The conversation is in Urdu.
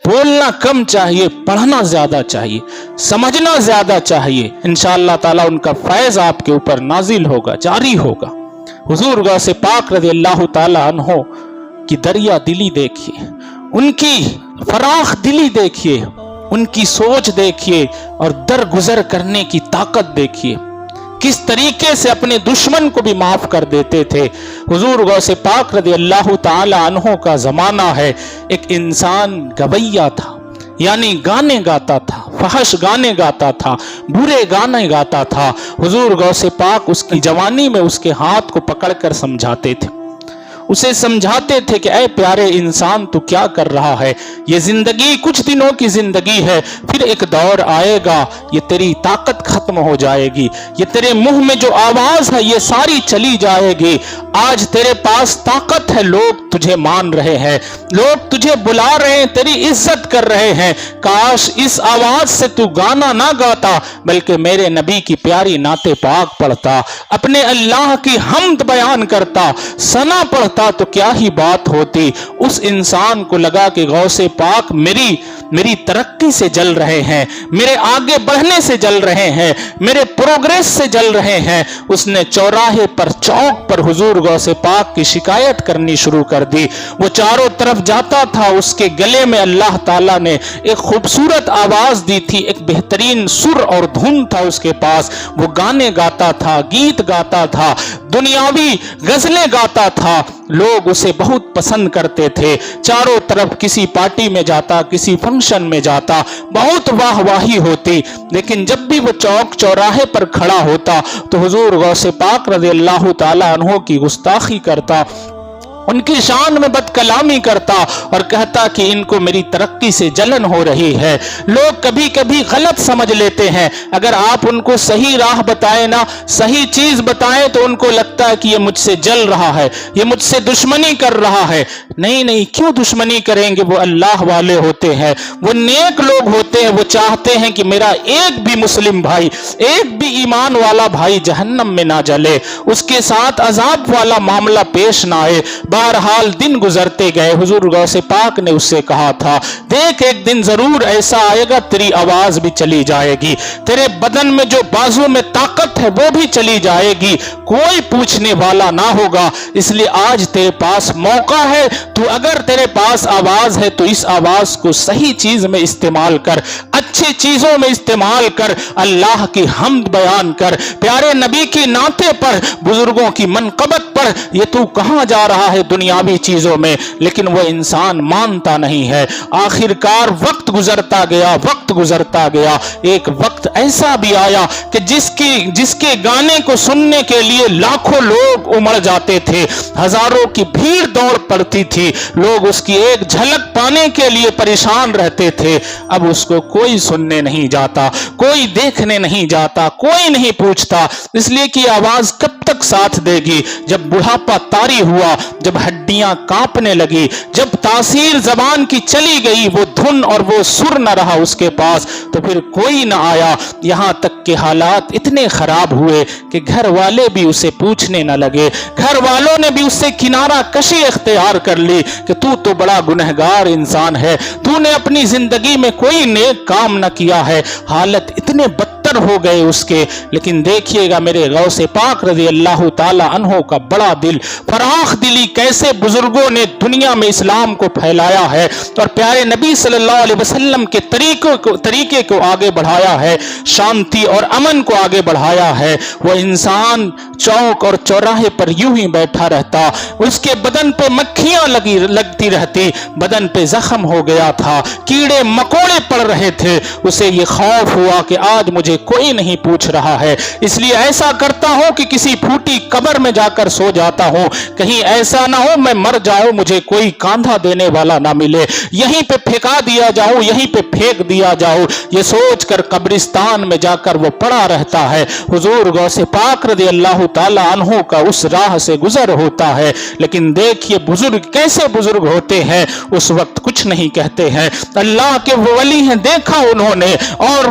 بولنا کم چاہیے، پڑھنا زیادہ چاہیے، سمجھنا زیادہ چاہیے، انشاءاللہ تعالیٰ ان کا فیض آپ کے اوپر نازل ہوگا، جاری ہوگا۔ حضور غوث پاک رضی اللہ تعالیٰ عنہ کی دریا دلی دیکھیے، ان کی فراخ دلی دیکھیے، ان کی سوچ دیکھیے اور درگزر کرنے کی طاقت دیکھیے، کس طریقے سے اپنے دشمن کو بھی معاف کر دیتے تھے۔ حضور غوث پاک رضی اللہ تعالی عنہ کا زمانہ ہے، ایک انسان گویا تھا، یعنی گانے گاتا تھا، فحش گانے گاتا تھا، برے گانے گاتا تھا۔ حضور غوث پاک اس کی جوانی میں اس کے ہاتھ کو پکڑ کر سمجھاتے تھے، اسے سمجھاتے تھے کہ اے پیارے انسان تو کیا کر رہا ہے، یہ زندگی کچھ دنوں کی زندگی ہے، پھر ایک دور آئے گا یہ تیری طاقت ختم ہو جائے گی، یہ تیرے منہ میں جو آواز ہے یہ ساری چلی جائے گی۔ آج تیرے پاس طاقت ہے، لوگ تجھے مان رہے ہیں، لوگ تجھے بلا رہے ہیں، تیری عزت کر رہے ہیں، کاش اس آواز سے تو گانا نہ گاتا بلکہ میرے نبی کی پیاری نعت پاک پڑھتا، اپنے اللہ کی حمد بیان کرتا، ثنا پڑھتا تو کیا ہی بات ہوتی۔ اس انسان کو لگا کہ غوث پاک میری ترقی سے جل رہے ہیں، میرے آگے بڑھنے سے جل رہے ہیں، میرے پروگریس سے جل رہے ہیں۔ اس نے چوراہے پر، چوک پر حضور غوث پاک کی شکایت کرنی شروع کر دی۔ وہ چاروں طرف جاتا تھا، اس کے گلے میں اللہ تعالیٰ نے ایک خوبصورت آواز دی تھی، ایک بہترین سر اور دھن تھا اس کے پاس، وہ گانے گاتا تھا، گیت گاتا تھا، دنیاوی غزلیں گاتا تھا، لوگ اسے بہت پسند کرتے تھے۔ چاروں طرف کسی پارٹی میں جاتا، کسی فنکشن میں جاتا، بہت واہ واہی ہوتی، لیکن جب بھی وہ چوک چوراہے پر کھڑا ہوتا تو حضور غوث پاک رضی اللہ تعالی عنہ کی گستاخی کرتا، ان کی شان میں بد کلامی کرتا اور کہتا کہ ان کو میری ترقی سے جلن ہو رہی ہے۔ لوگ کبھی کبھی غلط سمجھ لیتے ہیں، اگر آپ ان کو صحیح راہ بتائیں نا، صحیح چیز بتائیں تو ان کو لگتا ہے کہ یہ مجھ سے جل رہا ہے، یہ مجھ سے دشمنی کر رہا ہے۔ نہیں، کیوں دشمنی کریں گے؟ وہ اللہ والے ہوتے ہیں، وہ نیک لوگ ہوتے ہیں، وہ چاہتے ہیں کہ میرا ایک بھی مسلم بھائی، ایک بھی ایمان والا بھائی جہنم میں نہ جلے، اس کے ساتھ عذاب والا معاملہ پیش نہ آئے۔ بہرحال دن گزرتے گئے، حضور غوث پاک نے اس سے کہا تھا دیکھ ایک دن ضرور ایسا آئے گا تیری آواز بھی چلی جائے گی، تیرے بدن میں جو بازو میں طاقت ہے وہ بھی چلی جائے گی، کوئی پوچھنے والا نہ ہوگا، اس لیے آج تیرے پاس موقع ہے، تو اگر تیرے پاس آواز ہے تو اس آواز کو صحیح چیز میں استعمال کر، اچھی چیزوں میں استعمال کر، اللہ کی حمد بیان کر، پیارے نبی کی نعتیں پڑھ، بزرگوں کی منقبت پڑھ، یہ تو کہاں جا رہا ہے دنیاوی چیزوں میں؟ لیکن وہ انسان مانتا نہیں ہے۔ آخر کار وقت گزرتا گیا، ایک وقت ایسا بھی آیا کہ جس کے گانے کو سننے کے لیے لاکھوں لوگ امڑ جاتے تھے، ہزاروں کی بھیڑ دوڑ پڑتی تھی، لوگ اس کی ایک جھلک پانے کے لیے پریشان رہتے تھے۔ اب اس کو کوئی سننے نہیں جاتا، کوئی دیکھنے نہیں جاتا، کوئی نہیں پوچھتا، اس لیے کہ آواز کب تک ساتھ دے گی؟ جب بڑھاپا طاری ہوا، جب ہڈیاں کانپنے لگی، جب تاثیر زبان کی چلی گئی، وہ دھن اور وہ سر نہ رہا اس کے پاس، تو پھر کوئی نہ آیا، یہاں تک کہ حالات اتنے خراب ہوئے کہ گھر والے بھی اسے پوچھنے نہ لگے، گھر والوں نے بھی اس سے کنارہ کشی اختیار کر لی کہ تو بڑا گنہگار انسان ہے، تو نے اپنی زندگی میں کوئی نیک کام نہ کیا ہے۔ حالت اتنے بدتر ہو گئے اس کے، لیکن دیکھیے گا میرے غوث پاک رضی اللہ تعالی عنہ کا بڑا دل، فراخ دلی، کیسے بزرگوں نے دنیا میں اسلام کو پھیلایا ہے اور پیارے نبی صلی اللہ علیہ وسلم کے طریقے کو آگے بڑھایا ہے، شانتی اور امن کو آگے بڑھایا ہے۔ وہ انسان چوک اور چوراہے پر یوں ہی بیٹھا رہتا، اس کے بدن پہ مکھیاں لگتی رہتی، بدن پہ زخم ہو گیا تھا، کیڑے مکوڑے پڑ رہے تھے، اسے یہ خوف ہوا کہ آج مجھے کوئی نہیں پوچھ رہا ہے، اس لیے ایسا کرتا ہوں کہ کسی پھوٹی قبر میں جا کر سو جاتا ہوں، کہیں ایسا نہ ہو میں مر جاؤں، مجھے کوئی کاندھا دینے والا نہ ملے، یہیں پہ پھینکا دیا جاؤں، یہیں پہ پھینک دیا جاؤں، یہ سوچ کر قبرستان میں جا کر وہ پڑا رہتا ہے۔ حضور غوث پاک رضی اللہ تعالی عنہ کا اس راہ سے گزر ہوتا ہے، لیکن دیکھیے بزرگ کیسے بزرگ ہوتے ہیں، اس وقت کچھ نہیں کہتے ہیں، اللہ کے وہ ولی ہیں، دیکھا انہوں نے اور